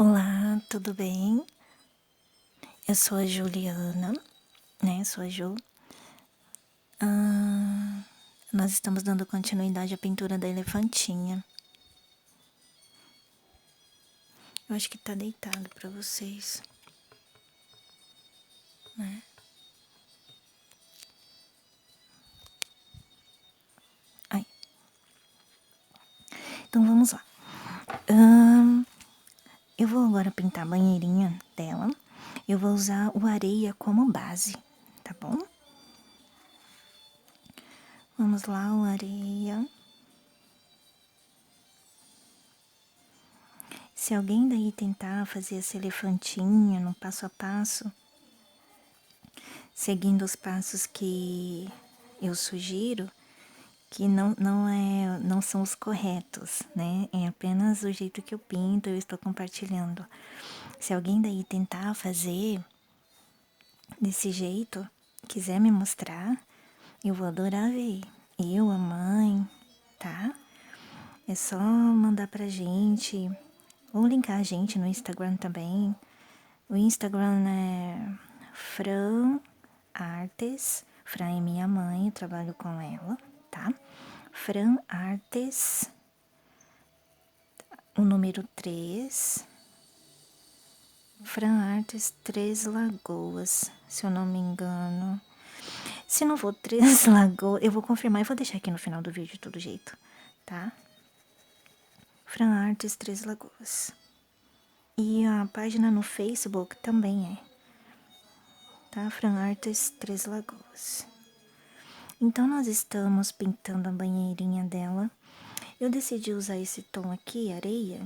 Olá, tudo bem? Eu sou a Juliana, né? Sou a Ju. Nós estamos dando continuidade à pintura da elefantinha. Eu acho que tá deitado pra vocês, né? Ai. Então vamos lá. Eu vou agora pintar a banheirinha dela. Eu vou usar o areia como base, tá bom? Vamos lá, o areia. Se alguém daí tentar fazer essa elefantinha no passo a passo, seguindo os passos que eu sugiro, que não são os corretos, né? É apenas o jeito que eu pinto, eu estou compartilhando. Se alguém daí tentar fazer desse jeito, quiser me mostrar, eu vou adorar ver. Eu, a mãe, tá? É só mandar pra gente, ou linkar a gente no Instagram também. O Instagram é Fran Artes. Fran é minha mãe, eu trabalho com ela, tá? Fran Artes, o número 3. Fran Artes Três Lagoas, se eu não me engano. Se não for Três Lagoas, eu vou confirmar e vou deixar aqui no final do vídeo de todo jeito, tá? Fran Artes Três Lagoas. E a página no Facebook também é, tá? Fran Artes Três Lagoas. Então, nós estamos pintando a banheirinha dela. Eu decidi usar esse tom aqui, areia,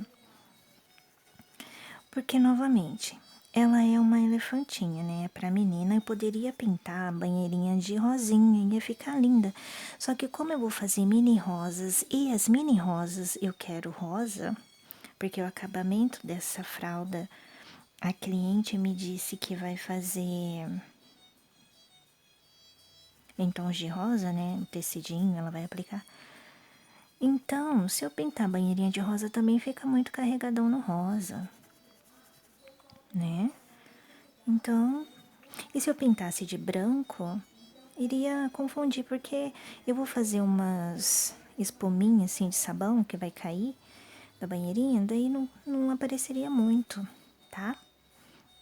porque, novamente, ela é uma elefantinha, né? Pra menina, eu poderia pintar a banheirinha de rosinha, ia ficar linda. Só que como eu vou fazer mini rosas, e as mini rosas eu quero rosa, porque o acabamento dessa fralda, a cliente me disse que vai fazer em tons de rosa, né? O tecidinho, ela vai aplicar. Então, se eu pintar a banheirinha de rosa, também fica muito carregadão no rosa, né? Então, e se eu pintasse de branco, iria confundir, porque eu vou fazer umas espuminhas assim de sabão que vai cair da banheirinha, daí não apareceria muito, tá?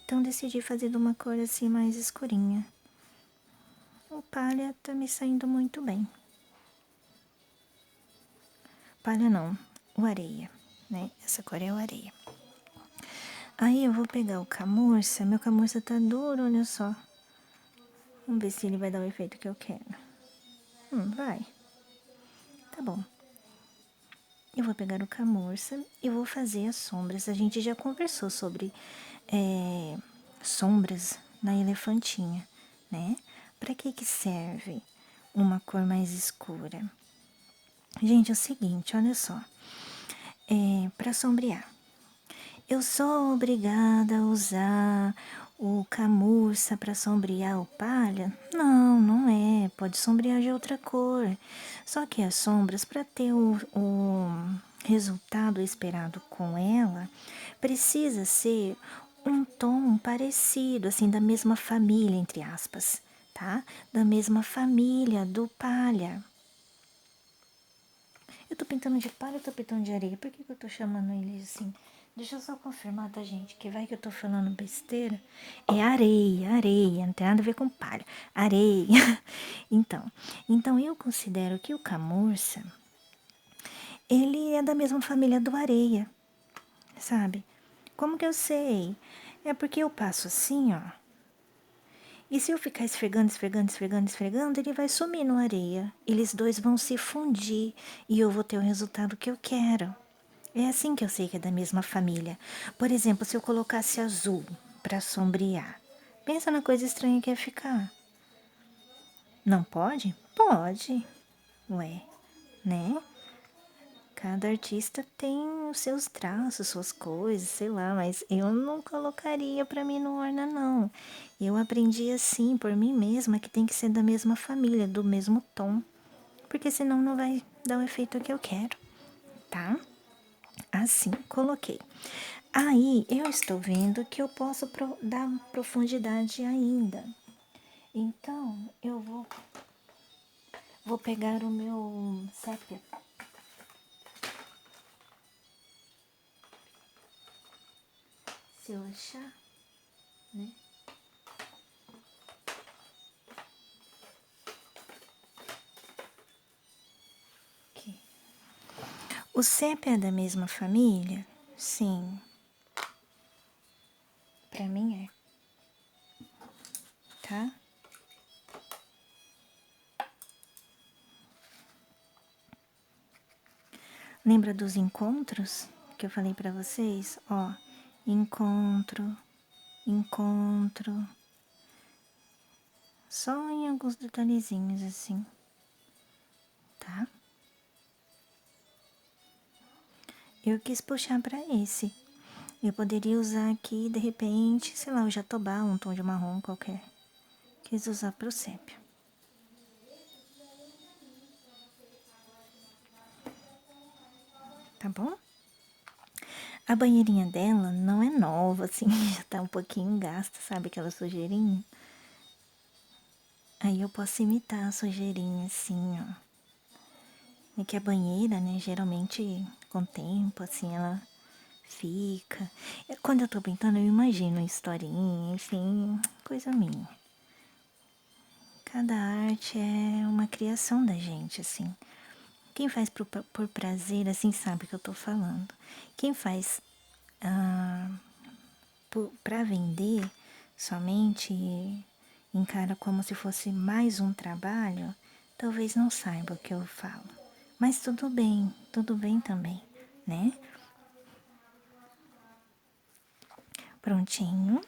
Então, decidi fazer de uma cor assim mais escurinha. O palha tá me saindo muito bem. Palha não, o areia, né? Essa cor é o areia. Aí eu vou pegar o camurça, meu camurça tá duro, olha só. Vamos ver se ele vai dar o efeito que eu quero. Vai. Tá bom. Eu vou pegar o camurça e vou fazer as sombras. A gente já conversou sobre sombras na elefantinha, né? Pra que serve uma cor mais escura? Gente, é o seguinte, olha só. Pra sombrear. Eu sou obrigada a usar o camurça para sombrear o palha? Não, não é. Pode sombrear de outra cor. Só que as sombras, para ter o resultado esperado com ela, precisa ser um tom parecido, assim, da mesma família, entre aspas, tá? Da mesma família do palha. Eu tô pintando de palha ou tô pintando de areia? Por que eu tô chamando ele assim? Deixa eu só confirmar, tá, gente? Que vai que eu tô falando besteira. É areia, areia, não tem nada a ver com palha. Areia. Então eu considero que o camurça, ele é da mesma família do areia, sabe? Como que eu sei? É porque eu passo assim, ó. E se eu ficar esfregando, esfregando, esfregando, esfregando, ele vai sumir na areia. Eles dois vão se fundir e eu vou ter o resultado que eu quero. É assim que eu sei que é da mesma família. Por exemplo, se eu colocasse azul para sombrear, pensa na coisa estranha que ia ficar. Não pode? Pode. Ué, né? Cada artista tem os seus traços, suas coisas, sei lá, mas eu não colocaria pra mim no Orna, não. Eu aprendi assim, por mim mesma, que tem que ser da mesma família, do mesmo tom, porque senão não vai dar o efeito que eu quero, tá? Assim, coloquei. Aí eu estou vendo que eu posso dar profundidade ainda. Então eu vou pegar o meu sépia. Se eu achar, né? Aqui. O sépia é da mesma família? Sim, pra mim é, tá? Lembra dos encontros que eu falei pra vocês? Ó, encontro, encontro. Só em alguns detalhezinhos assim, tá? Eu quis puxar pra esse. Eu poderia usar aqui, de repente, sei lá, o jatobá, um tom de marrom qualquer. Quis usar pro sépia. Tá bom? A banheirinha dela não é nova, assim, já tá um pouquinho gasta, sabe aquela sujeirinha? Aí eu posso imitar a sujeirinha assim, ó. É que a banheira, né, geralmente com o tempo, assim, ela fica. Quando eu tô pintando, eu imagino historinha, enfim, coisa minha. Cada arte é uma criação da gente, assim. Quem faz por prazer, assim, sabe o que eu tô falando. Quem faz para vender somente encara como se fosse mais um trabalho, talvez não saiba o que eu falo. Mas tudo bem também, né? Prontinho.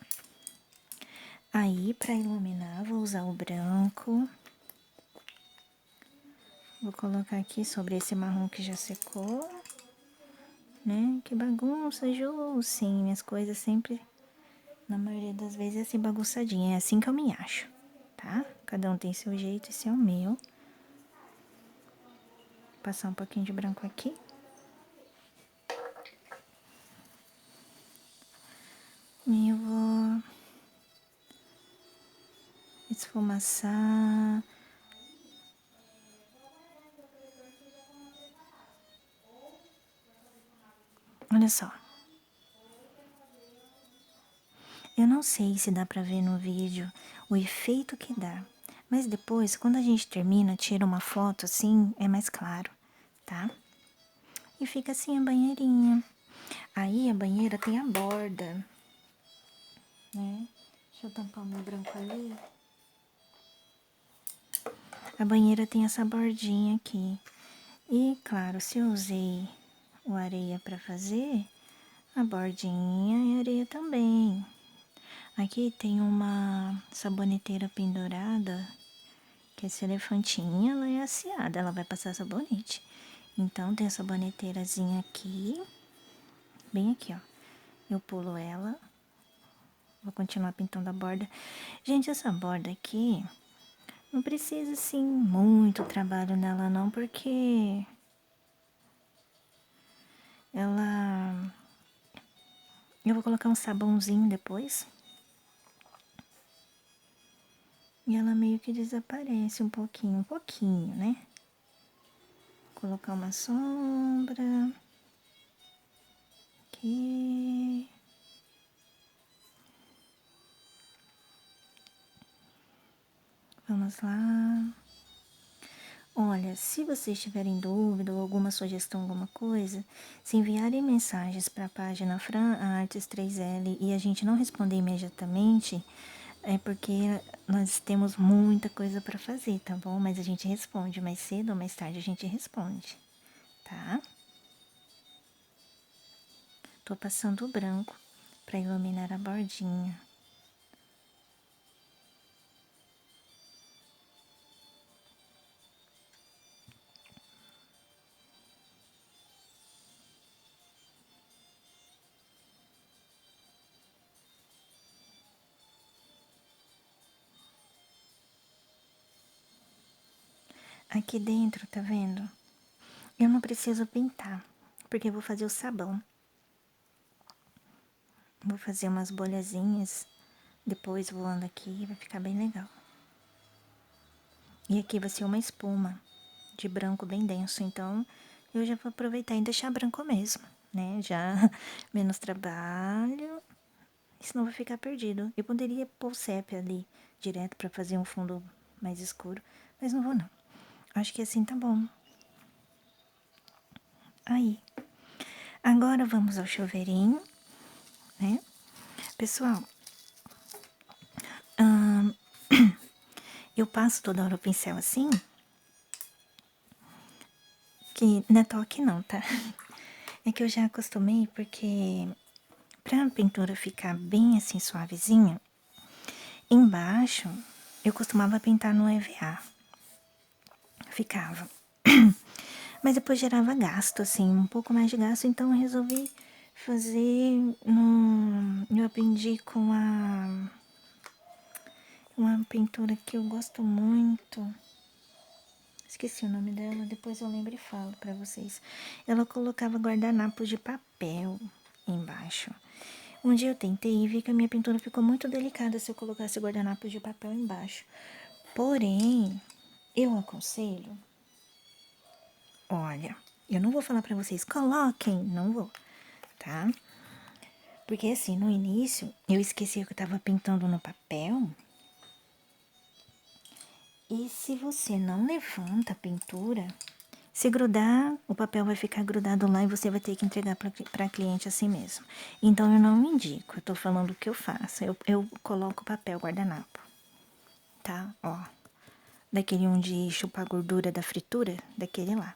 Aí, para iluminar, vou usar o branco. Vou colocar aqui sobre esse marrom que já secou, né? Que bagunça, Ju. Sim, minhas coisas sempre, na maioria das vezes, é assim bagunçadinha. É assim que eu me acho, tá? Cada um tem seu jeito, esse é o meu. Passar um pouquinho de branco aqui. E eu vou esfumaçar. Olha só. Eu não sei se dá pra ver no vídeo o efeito que dá. Mas depois, quando a gente termina, tira uma foto assim, é mais claro, tá? E fica assim a banheirinha. Aí a banheira tem a borda, né? Deixa eu tampar o meu branco ali. A banheira tem essa bordinha aqui. E, claro, se eu usei o areia pra fazer, a bordinha é areia também. Aqui tem uma saboneteira pendurada, que essa elefantinha, ela é aciada, ela vai passar sabonete. Então, tem a saboneteirazinha aqui, bem aqui, ó. Eu pulo ela, vou continuar pintando a borda. Gente, essa borda aqui, não precisa, assim, muito trabalho nela não, porque ela... Eu vou colocar um sabãozinho depois. E ela meio que desaparece um pouquinho, né? Colocar uma sombra. Aqui. Vamos lá. Olha, se vocês tiverem dúvida ou alguma sugestão, alguma coisa, se enviarem mensagens para a página Fran Artes 3L e a gente não responder imediatamente, é porque nós temos muita coisa para fazer, tá bom? Mas a gente responde mais cedo ou mais tarde a gente responde, tá? Tô passando o branco para iluminar a bordinha. Aqui dentro, tá vendo? Eu não preciso pintar, porque eu vou fazer o sabão. Vou fazer umas bolhazinhas, depois voando aqui, vai ficar bem legal. E aqui vai ser uma espuma de branco bem denso, então eu já vou aproveitar e deixar branco mesmo, né? Já menos trabalho, senão vai ficar perdido. Eu poderia pôr sépia ali direto pra fazer um fundo mais escuro, mas não vou não. Acho que assim tá bom. Aí, agora vamos ao chuveirinho, né? Pessoal, eu passo toda hora o pincel assim, que não é toque não, tá? É que eu já acostumei porque pra pintura ficar bem assim suavezinha, embaixo eu costumava pintar no EVA. Ficava. Mas depois gerava gasto, assim, um pouco mais de gasto, então eu resolvi fazer no. Eu aprendi com uma pintura que eu gosto muito. Esqueci o nome dela, depois eu lembro e falo pra vocês. Ela colocava guardanapos de papel embaixo. Um dia eu tentei e vi que a minha pintura ficou muito delicada se eu colocasse guardanapos de papel embaixo. Porém, eu aconselho, olha, eu não vou falar pra vocês, coloquem, não vou, tá? Porque assim, no início, eu esqueci que eu tava pintando no papel. E se você não levanta a pintura, se grudar, o papel vai ficar grudado lá e você vai ter que entregar para cliente assim mesmo. Então eu não indico, eu tô falando o que eu faço. Eu coloco papel guardanapo, tá? Ó, daquele onde chupa a gordura da fritura, daquele lá.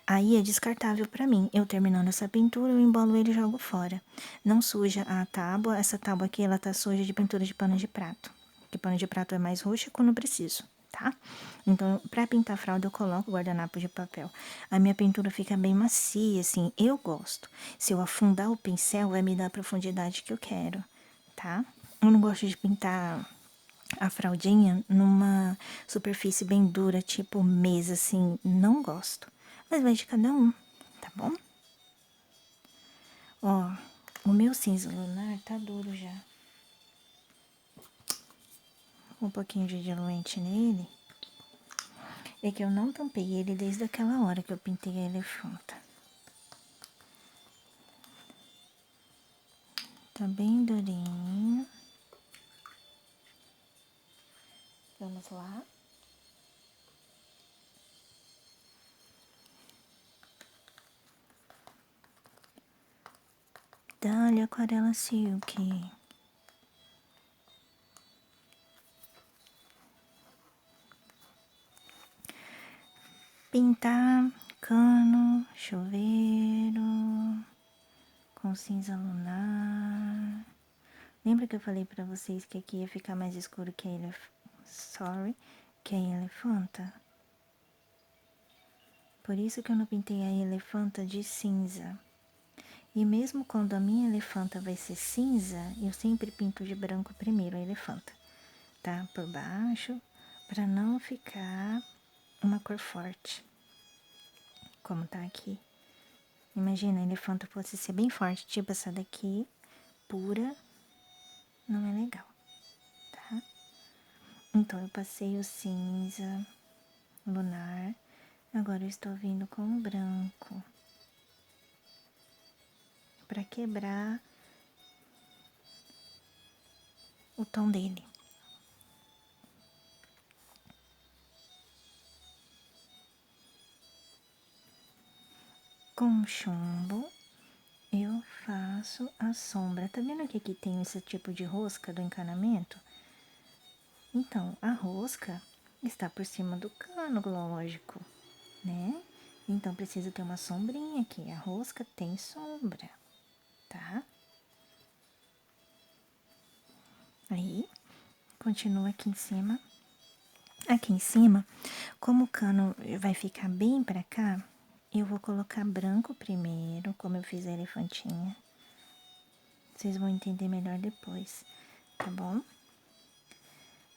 Aí é descartável pra mim. Eu terminando essa pintura, eu embolo ele e jogo fora. Não suja a tábua. Essa tábua aqui, ela tá suja de pintura de pano de prato. Porque pano de prato é mais roxo quando preciso, tá? Então, pra pintar fralda, eu coloco guardanapo de papel. A minha pintura fica bem macia, assim. Eu gosto. Se eu afundar o pincel, vai me dar a profundidade que eu quero, tá? Eu não gosto de pintar a fraldinha numa superfície bem dura, tipo mesa, assim, não gosto. Mas vai de cada um, tá bom? Ó, o meu cinza lunar tá duro já. Um pouquinho de diluente nele. É que eu não tampei ele desde aquela hora que eu pintei a elefanta. Tá bem durinho. Vamos lá. Dá-lhe aquarela silk. Pintar cano, chuveiro, com cinza lunar. Lembra que eu falei pra vocês que aqui ia ficar mais escuro que que a elefanta? Por isso que eu não pintei a elefanta de cinza. E mesmo quando a minha elefanta vai ser cinza, eu sempre pinto de branco primeiro a elefanta, tá? Por baixo, pra não ficar uma cor forte, como tá aqui. Imagina, a elefanta fosse ser bem forte, tipo essa daqui, pura, não é legal, tá? Então, eu passei o cinza lunar, agora eu estou vindo com o branco, pra quebrar o tom dele. Com chumbo, eu faço a sombra. Tá vendo que aqui tem esse tipo de rosca do encanamento? Então, a rosca está por cima do cano, lógico, né? Então, precisa ter uma sombrinha aqui. A rosca tem sombra, tá? Aí, continua aqui em cima. Aqui em cima, como o cano vai ficar bem pra cá, eu vou colocar branco primeiro, como eu fiz a elefantinha. Vocês vão entender melhor depois, tá bom?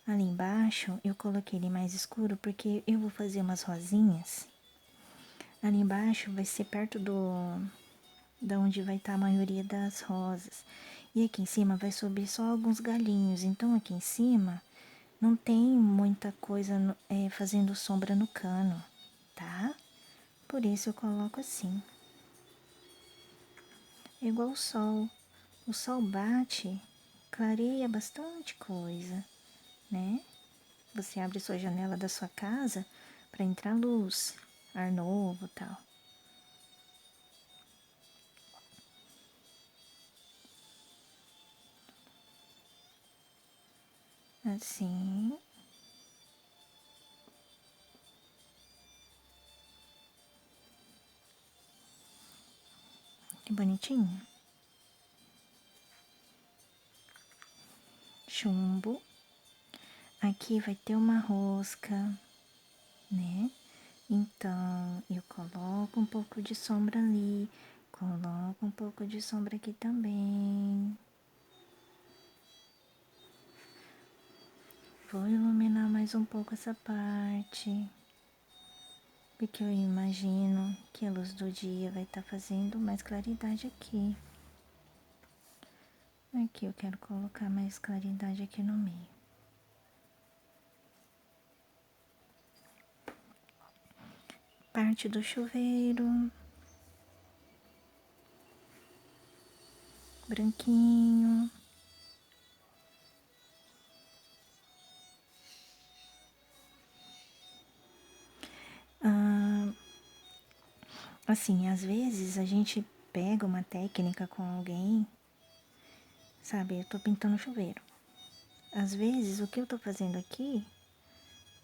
Ali embaixo, eu coloquei ele mais escuro porque eu vou fazer umas rosinhas. Ali embaixo vai ser perto da onde vai estar a maioria das rosas. E aqui em cima vai subir só alguns galinhos. Então aqui em cima não tem muita coisa fazendo sombra no cano, tá? Por isso eu coloco assim. É igual o sol. O sol bate, clareia bastante coisa, né? Você abre sua janela da sua casa para entrar luz, ar novo, tal. Assim. Que bonitinho. Chumbo. Aqui vai ter uma rosca, né? Então, eu coloco um pouco de sombra ali, coloco um pouco de sombra aqui também. Vou iluminar mais um pouco essa parte, porque eu imagino que a luz do dia vai estar fazendo mais claridade aqui. Aqui eu quero colocar mais claridade aqui no meio. Parte do chuveiro. Branquinho. Assim, às vezes a gente pega uma técnica com alguém, sabe? Eu tô pintando chuveiro. Às vezes o que eu tô fazendo aqui,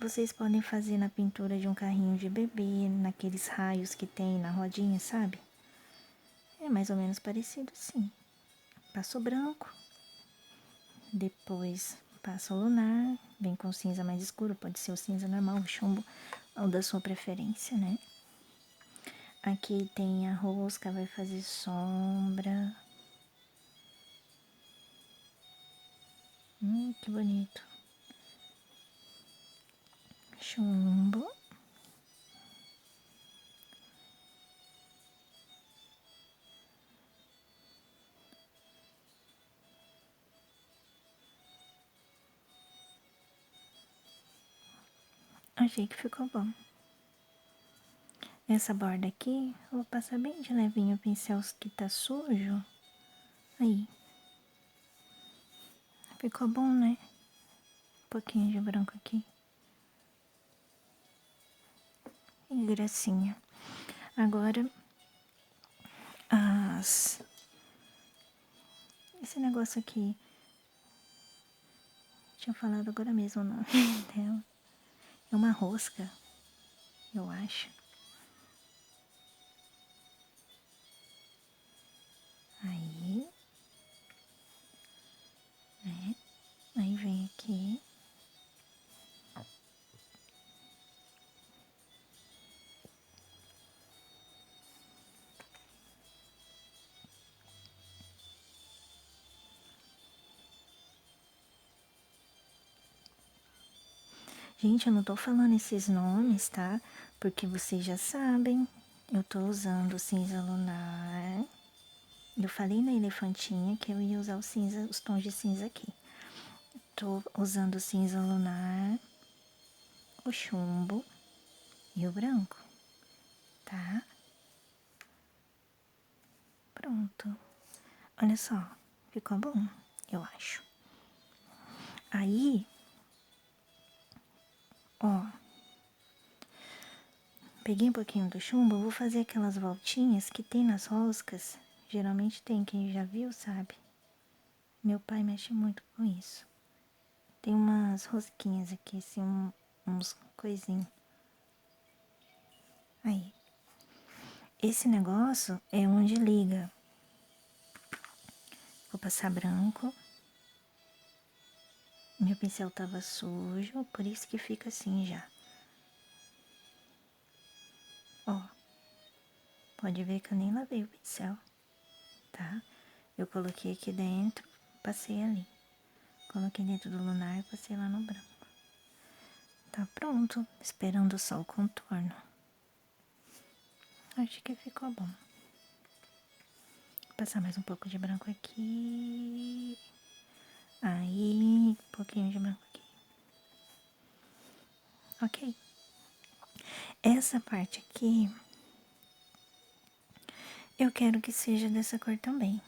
vocês podem fazer na pintura de um carrinho de bebê, naqueles raios que tem na rodinha, sabe? É mais ou menos parecido assim. Passo branco, depois passo lunar, vem com cinza mais escuro, pode ser o cinza normal, o chumbo, ou da sua preferência, né? Aqui tem a rosca, vai fazer sombra. Que bonito. Chumbo. Achei que ficou bom. Essa borda aqui, eu vou passar bem de levinho o pincel que tá sujo. Aí. Ficou bom, né? Um pouquinho de branco aqui. Que gracinha. Agora, esse negócio aqui. Tinha falado agora mesmo o nome dela. É uma rosca, eu acho. Aí. Né? Aí vem aqui. Gente, eu não tô falando esses nomes, tá? Porque vocês já sabem. Eu tô usando cinza lunar. Eu falei na elefantinha que eu ia usar o cinza, os tons de cinza aqui. Tô usando o cinza lunar, o chumbo e o branco, tá? Pronto. Olha só, ficou bom, eu acho. Aí, ó, peguei um pouquinho do chumbo, vou fazer aquelas voltinhas que tem nas roscas. Geralmente tem, quem já viu sabe. Meu pai mexe muito com isso. Tem umas rosquinhas aqui, assim, uns coisinhos. Aí. Esse negócio é onde liga. Vou passar branco. Meu pincel tava sujo, por isso que fica assim já. Ó. Pode ver que eu nem lavei o pincel, tá? Eu coloquei aqui dentro, passei ali. Coloquei dentro do lunar e passei lá no branco. Tá pronto, esperando só o contorno. Acho que ficou bom. Vou passar mais um pouco de branco aqui. Essa parte aqui, eu quero que seja dessa cor também,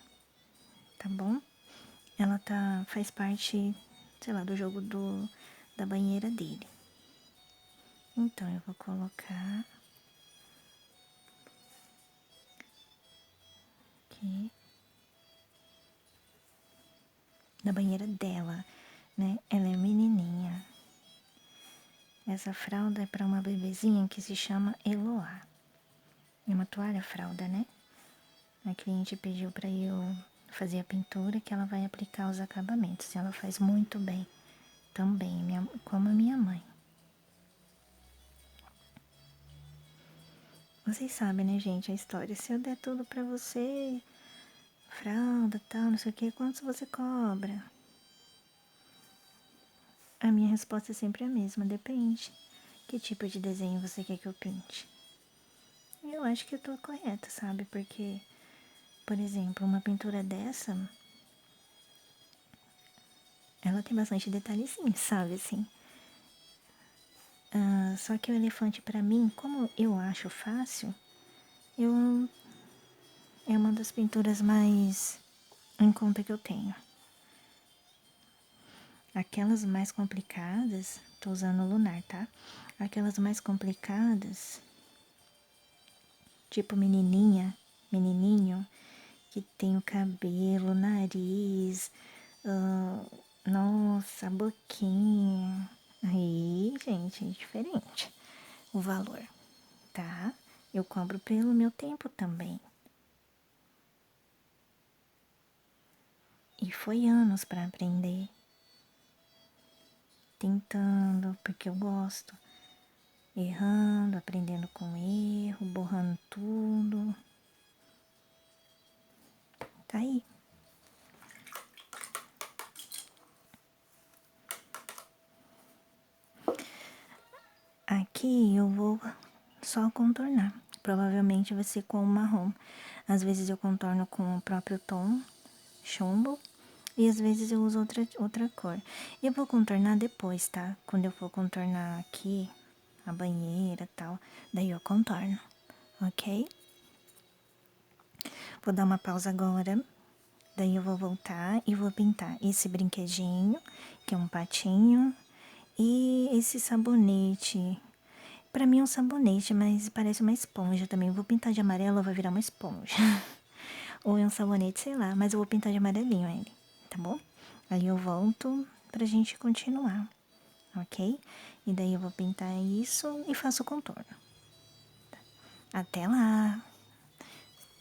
tá bom? Ela faz parte, sei lá, do jogo da banheira dele. Então, eu vou colocar aqui da banheira dela, né? Ela é menininha. Essa fralda é para uma bebezinha que se chama Eloá. É uma toalha fralda, né? A cliente pediu para eu fazer a pintura que ela vai aplicar os acabamentos. Ela faz muito bem também, como a minha mãe. Vocês sabem, né, gente, a história. Se eu der tudo pra você, fralda, tal, não sei o que, quanto você cobra? A minha resposta é sempre a mesma, depende. Que tipo de desenho você quer que eu pinte? Eu acho que eu tô correta, sabe? Porque, por exemplo, uma pintura dessa, ela tem bastante detalhezinho, sabe, assim. Só que o elefante pra mim, como eu acho fácil, eu é uma das pinturas mais em conta que eu tenho. Aquelas mais complicadas, tô usando o lunar, tá? Aquelas mais complicadas, tipo menininha, menininho, que tem o cabelo, nariz, nossa, boquinha. Aí, gente, é diferente o valor, tá? Eu cobro pelo meu tempo também. E foi anos para aprender. Tentando, porque eu gosto. Errando, aprendendo com erro, borrando tudo. Tá aí. Aqui eu vou só contornar. Provavelmente vai ser com o marrom. Às vezes eu contorno com o próprio tom, chumbo. E às vezes eu uso outra cor. Eu vou contornar depois, tá? Quando eu for contornar aqui, a banheira e tal. Daí eu contorno, ok? Vou dar uma pausa agora. Daí eu vou voltar e vou pintar esse brinquedinho, que é um patinho, e esse sabonete. Pra mim é um sabonete, mas parece uma esponja também. Eu vou pintar de amarelo, vai virar uma esponja. Ou é um sabonete, sei lá, mas eu vou pintar de amarelinho ele, tá bom? Aí eu volto pra gente continuar, ok? E daí eu vou pintar isso e faço o contorno. Até lá!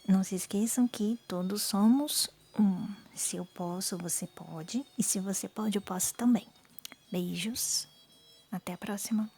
Não se esqueçam que todos somos um. Se eu posso, você pode. E se você pode, eu posso também. Beijos. Até a próxima.